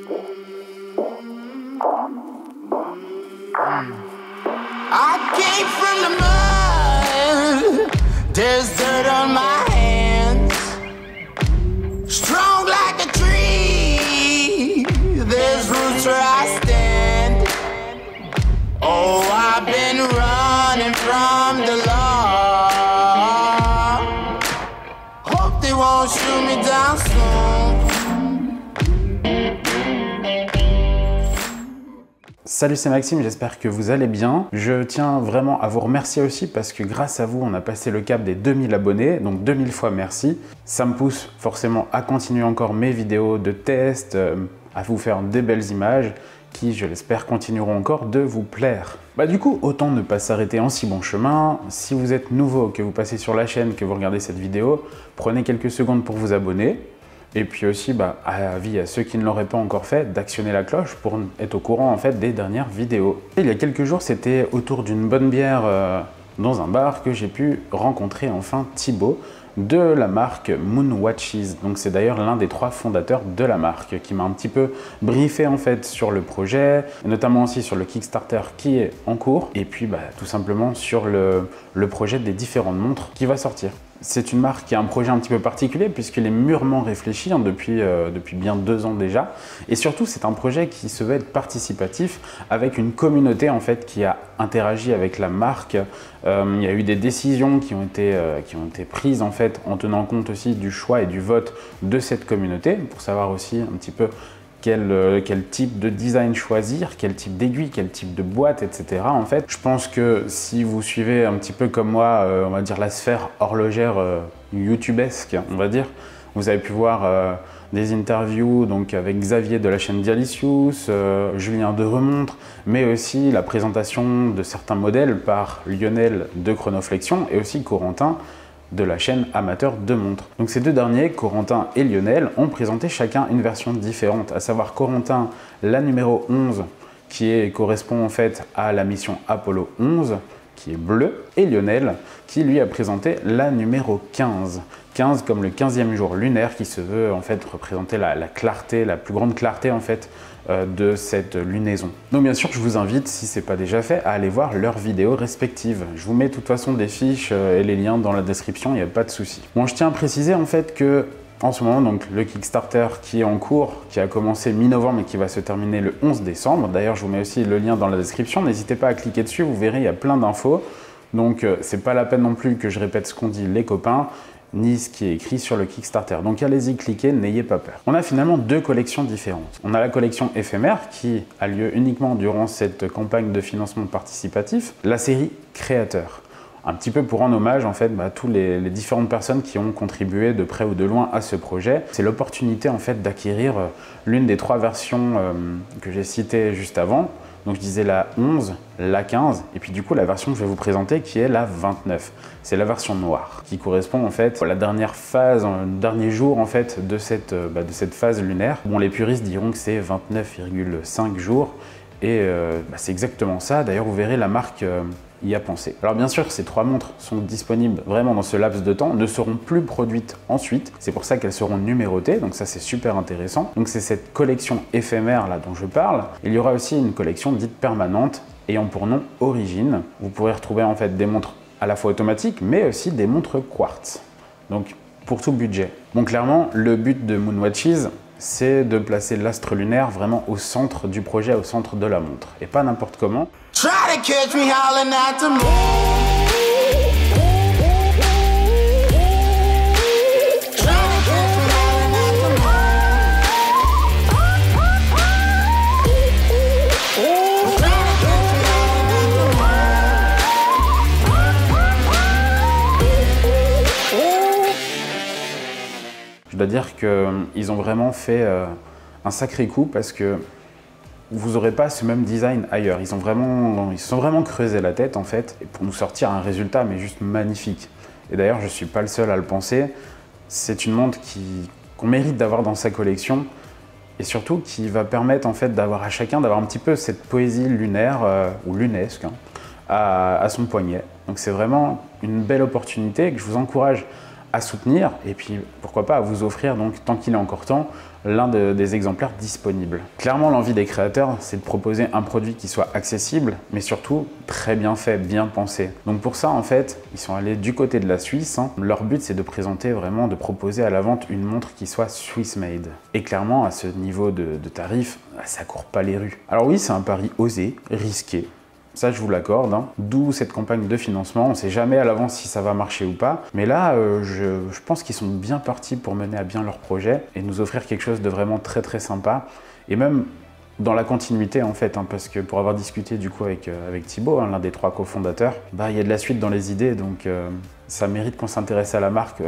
I came from the mud, there's dirt on my hands. Strong like a tree, there's roots where I stand. Oh, I've been running from the law. Hope they won't shoot me down soon. Salut, c'est Maxime, j'espère que vous allez bien. Je tiens vraiment à vous remercier aussi parce que grâce à vous, on a passé le cap des 2000 abonnés, donc 2000 fois merci. Ça me pousse forcément à continuer encore mes vidéos de test, à vous faire des belles images qui, je l'espère, continueront encore de vous plaire. Du coup, autant ne pas s'arrêter en si bon chemin. Si vous êtes nouveau, que vous passez sur la chaîne, que vous regardez cette vidéo, prenez quelques secondes pour vous abonner. Et puis aussi, avis à ceux qui ne l'auraient pas encore fait, d'actionner la cloche pour être au courant en fait des dernières vidéos. Et il y a quelques jours, c'était autour d'une bonne bière dans un bar que j'ai pu rencontrer enfin Thibaut de la marque Moonwatches. Donc c'est d'ailleurs l'un des 3 fondateurs de la marque qui m'a un petit peu briefé en fait sur le projet, et notamment aussi sur le Kickstarter qui est en cours, et puis tout simplement sur le projet des différentes montres qui va sortir. C'est une marque qui a un projet un petit peu particulier puisqu'il est mûrement réfléchi depuis bien 2 ans déjà. Et surtout, c'est un projet qui se veut être participatif avec une communauté en fait qui a interagi avec la marque. Il y a eu des décisions qui ont été prises en fait en tenant compte aussi du choix et du vote de cette communauté pour savoir aussi un petit peu quel type de design choisir, quel type d'aiguille, quel type de boîte, etc. En fait, je pense que si vous suivez un petit peu comme moi, on va dire la sphère horlogère youtubesque, on va dire, vous avez pu voir des interviews donc avec Xavier de la chaîne Dialysius, Julien de Remontre, mais aussi la présentation de certains modèles par Lionel de Chronoflexion et aussi Corentin de la chaîne Amateur de Montres. Donc ces 2 derniers, Corentin et Lionel, ont présenté chacun une version différente, à savoir Corentin la numéro 11 qui correspond en fait à la mission Apollo 11 qui est bleue, et Lionel qui lui a présenté la numéro 15. 15 comme le 15e jour lunaire qui se veut en fait représenter la clarté, la plus grande clarté en fait de cette lunaison. Donc bien sûr, je vous invite, si ce n'est pas déjà fait, à aller voir leurs vidéos respectives. Je vous mets de toute façon des fiches et les liens dans la description, il n'y a pas de souci. Bon, je tiens à préciser en fait que en ce moment, donc, le Kickstarter qui est en cours, qui a commencé mi-novembre et qui va se terminer le 11 décembre. D'ailleurs, je vous mets aussi le lien dans la description. N'hésitez pas à cliquer dessus, vous verrez, il y a plein d'infos. Donc, c'est pas la peine non plus que je répète ce qu'ont dit les copains, ni ce qui est écrit sur le Kickstarter. Donc allez-y, cliquez, n'ayez pas peur. On a finalement 2 collections différentes. On a la collection éphémère qui a lieu uniquement durant cette campagne de financement participatif, la série Créateur. Un petit peu pour rendre hommage en fait à tous les différentes personnes qui ont contribué de près ou de loin à ce projet. C'est l'opportunité en fait d'acquérir l'une des 3 versions que j'ai citées juste avant. Donc je disais la 11, la 15 et puis du coup la version que je vais vous présenter qui est la 29. C'est la version noire qui correspond en fait à la dernière phase, le dernier jour en fait de cette phase lunaire. Bon, les puristes diront que c'est 29,5 jours et c'est exactement ça. D'ailleurs vous verrez la marque y a pensé. Alors bien sûr, ces 3 montres sont disponibles vraiment dans ce laps de temps, ne seront plus produites ensuite. C'est pour ça qu'elles seront numérotées, donc ça c'est super intéressant. Donc c'est cette collection éphémère là dont je parle. Il y aura aussi une collection dite permanente ayant pour nom Origine. Vous pourrez retrouver en fait des montres à la fois automatiques, mais aussi des montres quartz. Donc pour tout budget. Bon, clairement, le but de Moonwatches, c'est de placer l'astre lunaire vraiment au centre du projet, au centre de la montre. Et pas n'importe comment. Try to catch me howling at the moon. Je dois dire qu'ils ont vraiment fait un sacré coup parce que vous n'aurez pas ce même design ailleurs. Ils se sont vraiment creusé la tête en fait pour nous sortir un résultat mais juste magnifique. Et d'ailleurs, je ne suis pas le seul à le penser. C'est une montre qu'on mérite d'avoir dans sa collection et surtout qui va permettre en fait d'avoir à chacun d'avoir un petit peu cette poésie lunaire ou lunesque à son poignet. Donc c'est vraiment une belle opportunité que je vous encourage à soutenir et puis pourquoi pas à vous offrir, donc tant qu'il est encore temps, l'un des exemplaires disponibles. Clairement, l'envie des créateurs, c'est de proposer un produit qui soit accessible, mais surtout très bien fait, bien pensé. Donc pour ça, en fait, ils sont allés du côté de la Suisse. Leur but, c'est de présenter vraiment, de proposer à la vente une montre qui soit Swiss made. Et clairement, à ce niveau de tarif, ça court pas les rues. Alors oui, c'est un pari osé, risqué. Ça, je vous l'accorde, D'où cette campagne de financement. On ne sait jamais à l'avance si ça va marcher ou pas. Mais là, je pense qu'ils sont bien partis pour mener à bien leur projet et nous offrir quelque chose de vraiment très très sympa. Et même dans la continuité en fait, parce que pour avoir discuté du coup avec Thibaut, l'un des 3 cofondateurs, il y a de la suite dans les idées, donc ça mérite qu'on s'intéresse à la marque,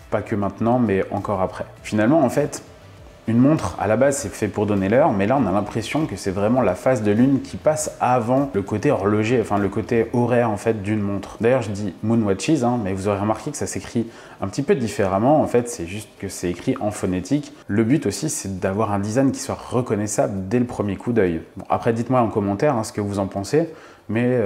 pas que maintenant, mais encore après. Finalement, en fait, une montre, à la base, c'est fait pour donner l'heure, mais là, on a l'impression que c'est vraiment la phase de lune qui passe avant le côté horloger, enfin le côté horaire en fait d'une montre. D'ailleurs, je dis Moonwatches, mais vous aurez remarqué que ça s'écrit un petit peu différemment. En fait, c'est juste que c'est écrit en phonétique. Le but aussi, c'est d'avoir un design qui soit reconnaissable dès le premier coup d'œil. Bon, après, dites-moi en commentaire ce que vous en pensez. Mais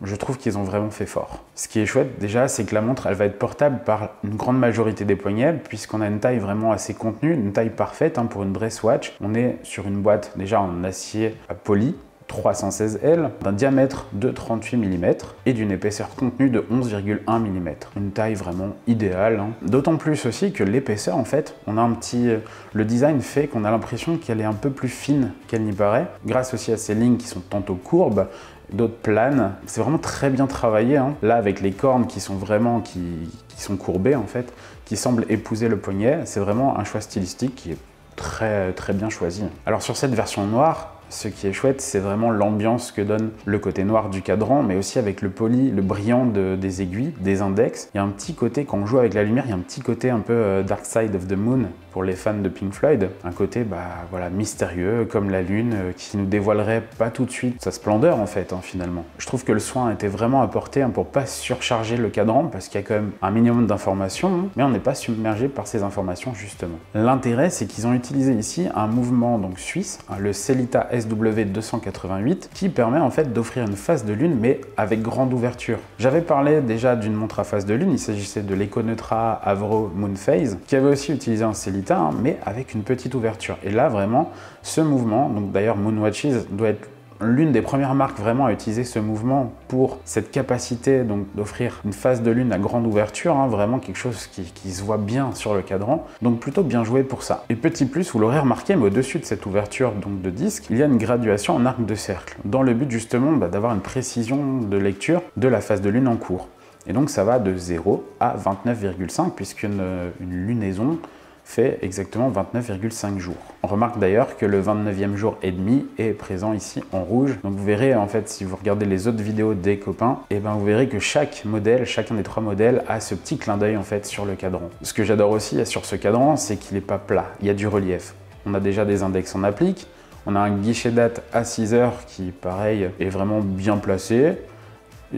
je trouve qu'ils ont vraiment fait fort. Ce qui est chouette déjà, c'est que la montre, elle va être portable par une grande majorité des poignets, puisqu'on a une taille vraiment assez contenue, une taille parfaite pour une Brace Watch. On est sur une boîte déjà en acier poli, 316L, d'un diamètre de 38 mm et d'une épaisseur contenue de 11,1 mm. Une taille vraiment idéale. D'autant plus aussi que l'épaisseur, en fait, on a un petit... Le design fait qu'on a l'impression qu'elle est un peu plus fine qu'elle n'y paraît, grâce aussi à ces lignes qui sont tantôt courbes, d'autres planes. C'est vraiment très bien travaillé. Là, avec les cornes qui sont vraiment qui sont courbées, en fait, qui semblent épouser le poignet, c'est vraiment un choix stylistique qui est très, très bien choisi. Alors, sur cette version noire, ce qui est chouette, c'est vraiment l'ambiance que donne le côté noir du cadran, mais aussi avec le poli, le brillant des aiguilles, des index. Il y a un petit côté, quand on joue avec la lumière, il y a un petit côté un peu Dark Side of the Moon pour les fans de Pink Floyd. Un côté voilà, mystérieux, comme la lune, qui nous dévoilerait pas tout de suite sa splendeur en fait, finalement. Je trouve que le soin a été vraiment apporté pour pas surcharger le cadran, parce qu'il y a quand même un minimum d'informations, mais on n'est pas submergé par ces informations justement. L'intérêt, c'est qu'ils ont utilisé ici un mouvement donc suisse, le Sellita SW288, qui permet en fait d'offrir une phase de lune, mais avec grande ouverture. J'avais parlé déjà d'une montre à phase de lune, il s'agissait de l'Econeutra Avro Moonphase, qui avait aussi utilisé un Sellita, mais avec une petite ouverture. Et là, vraiment, ce mouvement, donc d'ailleurs Moonwatches doit être l'une des premières marques vraiment à utiliser ce mouvement pour cette capacité donc d'offrir une phase de lune à grande ouverture, vraiment quelque chose qui se voit bien sur le cadran, donc plutôt bien joué pour ça. Et petit plus, vous l'aurez remarqué, mais au-dessus de cette ouverture donc de disque, il y a une graduation en arc de cercle, dans le but justement d'avoir une précision de lecture de la phase de lune en cours. Et donc ça va de 0 à 29,5, puisqu'une lunaison fait exactement 29,5 jours. On remarque d'ailleurs que le 29e jour et demi est présent ici en rouge. Donc vous verrez en fait, si vous regardez les autres vidéos des copains, vous verrez que chaque modèle, chacun des 3 modèles a ce petit clin d'œil en fait sur le cadran. Ce que j'adore aussi sur ce cadran, c'est qu'il n'est pas plat, il y a du relief. On a déjà des index en applique, on a un guichet date à 6 heures qui pareil est vraiment bien placé.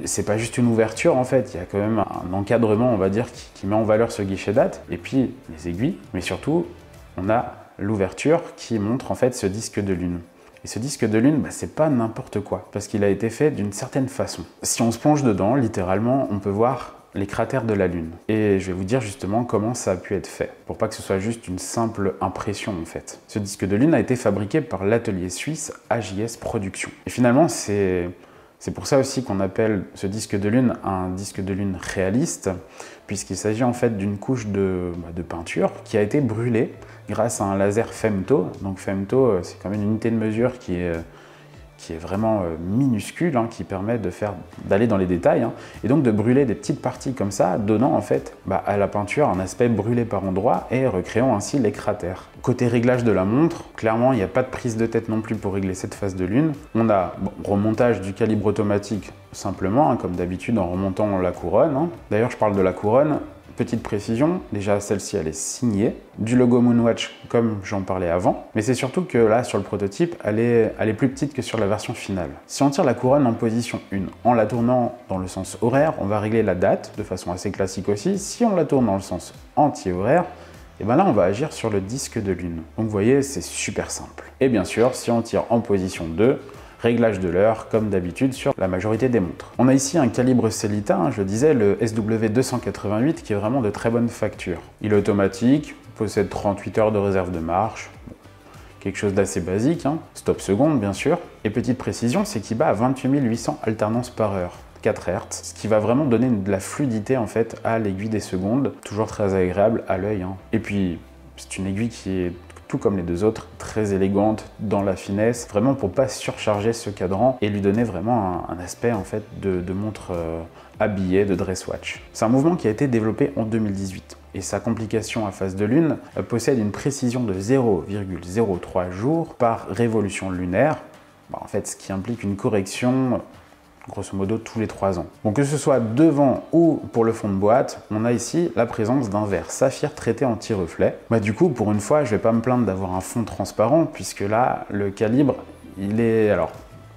C'est pas juste une ouverture en fait, il y a quand même un encadrement on va dire qui met en valeur ce guichet date, et puis les aiguilles, mais surtout on a l'ouverture qui montre en fait ce disque de lune. Et ce disque de lune, c'est pas n'importe quoi, parce qu'il a été fait d'une certaine façon. Si on se plonge dedans, littéralement, on peut voir les cratères de la lune. Et je vais vous dire justement comment ça a pu être fait, pour pas que ce soit juste une simple impression en fait. Ce disque de lune a été fabriqué par l'atelier suisse AJS Production. Et finalement, c'est pour ça aussi qu'on appelle ce disque de lune un disque de lune réaliste, puisqu'il s'agit en fait d'une couche de peinture qui a été brûlée grâce à un laser femto. Donc femto, c'est quand même une unité de mesure qui est vraiment minuscule, qui permet d'aller dans les détails, et donc de brûler des petites parties comme ça, donnant en fait à la peinture un aspect brûlé par endroits et recréant ainsi les cratères. Côté réglage de la montre, clairement il n'y a pas de prise de tête non plus pour régler cette phase de lune. On a remontage du calibre automatique simplement, comme d'habitude en remontant la couronne. D'ailleurs je parle de la couronne. Petite précision, déjà celle-ci elle est signée, du logo Moonwatch comme j'en parlais avant, mais c'est surtout que là sur le prototype, elle est plus petite que sur la version finale. Si on tire la couronne en position 1, en la tournant dans le sens horaire, on va régler la date de façon assez classique aussi. Si on la tourne dans le sens anti-horaire, et là on va agir sur le disque de lune. Donc vous voyez, c'est super simple. Et bien sûr, si on tire en position 2, réglage de l'heure comme d'habitude sur la majorité des montres. On a ici un calibre Sellita, je le disais, le SW288 qui est vraiment de très bonne facture. Il est automatique, possède 38 heures de réserve de marche, quelque chose d'assez basique, stop seconde bien sûr. Et petite précision, c'est qu'il bat à 28 800 alternances par heure. 4 Hz, ce qui va vraiment donner de la fluidité en fait à l'aiguille des secondes, toujours très agréable à l'œil. Et puis c'est une aiguille qui est tout comme les deux autres, très élégante dans la finesse, vraiment pour pas surcharger ce cadran et lui donner vraiment un aspect en fait de montre habillée, de dress watch. C'est un mouvement qui a été développé en 2018 et sa complication à phase de lune possède une précision de 0,03 jours par révolution lunaire, en fait ce qui implique une correction grosso modo tous les 3 ans. Donc que ce soit devant ou pour le fond de boîte, on a ici la présence d'un verre saphir traité anti-reflet. Du coup, pour une fois, je vais pas me plaindre d'avoir un fond transparent, puisque là, le calibre, il est... Alors,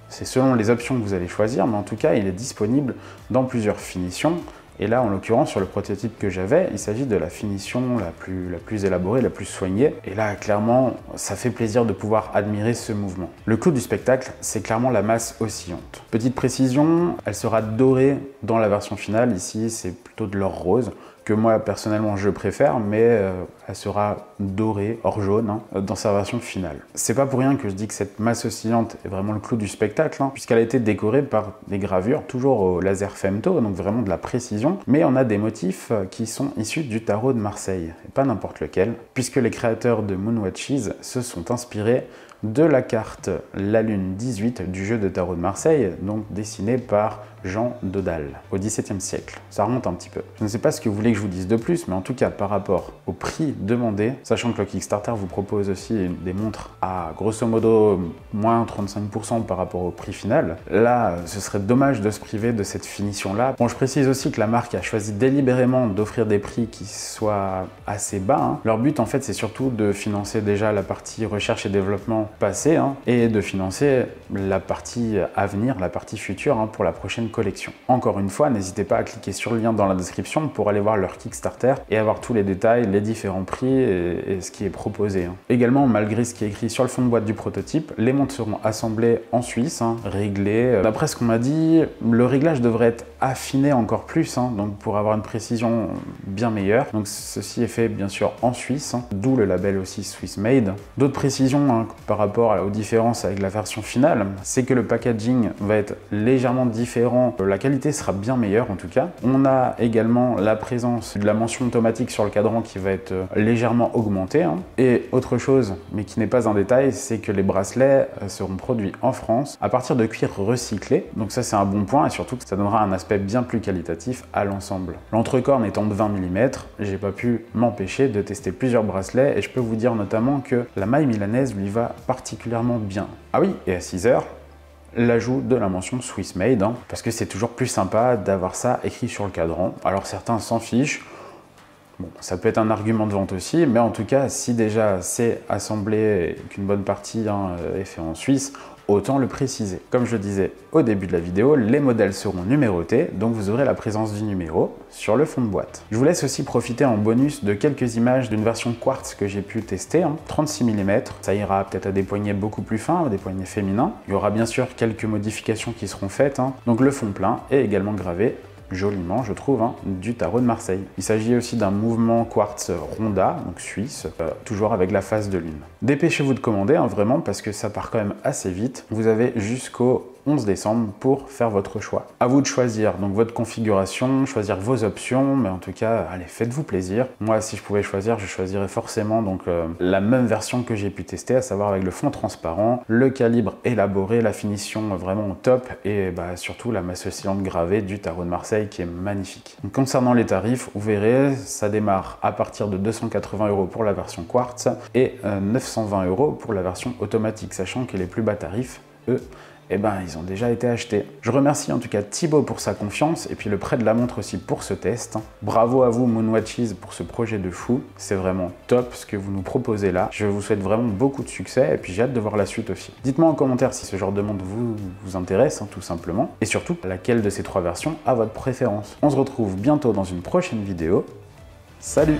c'est selon les options que vous allez choisir, mais en tout cas, il est disponible dans plusieurs finitions. Et là, en l'occurrence, sur le prototype que j'avais, il s'agit de la finition la plus élaborée, la plus soignée. Et là, clairement, ça fait plaisir de pouvoir admirer ce mouvement. Le clou du spectacle, c'est clairement la masse oscillante. Petite précision, elle sera dorée dans la version finale. Ici, c'est plutôt de l'or rose, que moi, personnellement, je préfère, mais elle sera dorée, or jaune, dans sa version finale. C'est pas pour rien que je dis que cette masse oscillante est vraiment le clou du spectacle, puisqu'elle a été décorée par des gravures, toujours au laser femto, donc vraiment de la précision, mais on a des motifs qui sont issus du tarot de Marseille, et pas n'importe lequel, puisque les créateurs de Moonwatches se sont inspirés de la carte La Lune 18 du jeu de tarot de Marseille, donc dessinée par Jean Dodal au XVIIe siècle. Ça remonte un petit peu. Je ne sais pas ce que vous voulez que je vous dise de plus, mais en tout cas par rapport au prix demandé, sachant que le Kickstarter vous propose aussi des montres à grosso modo moins 35% par rapport au prix final, là ce serait dommage de se priver de cette finition là. Bon, je précise aussi que la marque a choisi délibérément d'offrir des prix qui soient assez bas. Leur but en fait c'est surtout de financer déjà la partie recherche et développement passée et de financer la partie à venir, la partie future pour la prochaine collection. Encore une fois, n'hésitez pas à cliquer sur le lien dans la description pour aller voir leur Kickstarter et avoir tous les détails, les différents prix et ce qui est proposé. Également, malgré ce qui est écrit sur le fond de boîte du prototype, les montres seront assemblées en Suisse, réglées. D'après ce qu'on m'a dit, le réglage devrait être affiné encore plus, donc pour avoir une précision bien meilleure. Donc ceci est fait bien sûr en Suisse, d'où le label aussi Swiss Made. D'autres précisions par rapport aux différences avec la version finale, c'est que le packaging va être légèrement différent. La qualité sera bien meilleure en tout cas. On a également la présence de la mention automatique sur le cadran qui va être légèrement augmentée. Et autre chose, mais qui n'est pas un détail, c'est que les bracelets seront produits en France à partir de cuir recyclé. Donc ça c'est un bon point et surtout que ça donnera un aspect bien plus qualitatif à l'ensemble. L'entrecorne étant de 20 mm, j'ai pas pu m'empêcher de tester plusieurs bracelets et je peux vous dire notamment que la maille milanaise lui va particulièrement bien. Ah oui, et à 6 heures, l'ajout de la mention Swiss Made, parce que c'est toujours plus sympa d'avoir ça écrit sur le cadran. Alors certains s'en fichent, bon, ça peut être un argument de vente aussi, mais en tout cas, si déjà c'est assemblé et qu'une bonne partie est fait en Suisse, autant le préciser. Comme je le disais au début de la vidéo, les modèles seront numérotés, donc vous aurez la présence du numéro sur le fond de boîte. Je vous laisse aussi profiter en bonus de quelques images d'une version quartz que j'ai pu tester, 36 mm. Ça ira peut-être à des poignets beaucoup plus fins, des poignets féminins. Il y aura bien sûr quelques modifications qui seront faites, donc le fond plein est également gravé joliment, je trouve, du tarot de Marseille. Il s'agit aussi d'un mouvement quartz Ronda, donc suisse, toujours avec la phase de lune. Dépêchez-vous de commander, vraiment, parce que ça part quand même assez vite. Vous avez jusqu'au 11 décembre pour faire votre choix. À vous de choisir donc votre configuration, choisir vos options, mais en tout cas, allez, faites-vous plaisir. Moi, si je pouvais choisir, je choisirais forcément donc la même version que j'ai pu tester, à savoir avec le fond transparent, le calibre élaboré, la finition vraiment au top et surtout la masse oscillante gravée du tarot de Marseille qui est magnifique. Donc, concernant les tarifs, vous verrez, ça démarre à partir de 280 € pour la version quartz et 920 € pour la version automatique, sachant que les plus bas tarifs, eux, ils ont déjà été achetés. Je remercie en tout cas Thibaut pour sa confiance et puis le prêt de la montre aussi pour ce test. Bravo à vous Moonwatches pour ce projet de fou. C'est vraiment top ce que vous nous proposez là. Je vous souhaite vraiment beaucoup de succès et puis j'ai hâte de voir la suite aussi. Dites-moi en commentaire si ce genre de montre vous intéresse, tout simplement. Et surtout, laquelle de ces 3 versions a votre préférence. On se retrouve bientôt dans une prochaine vidéo. Salut!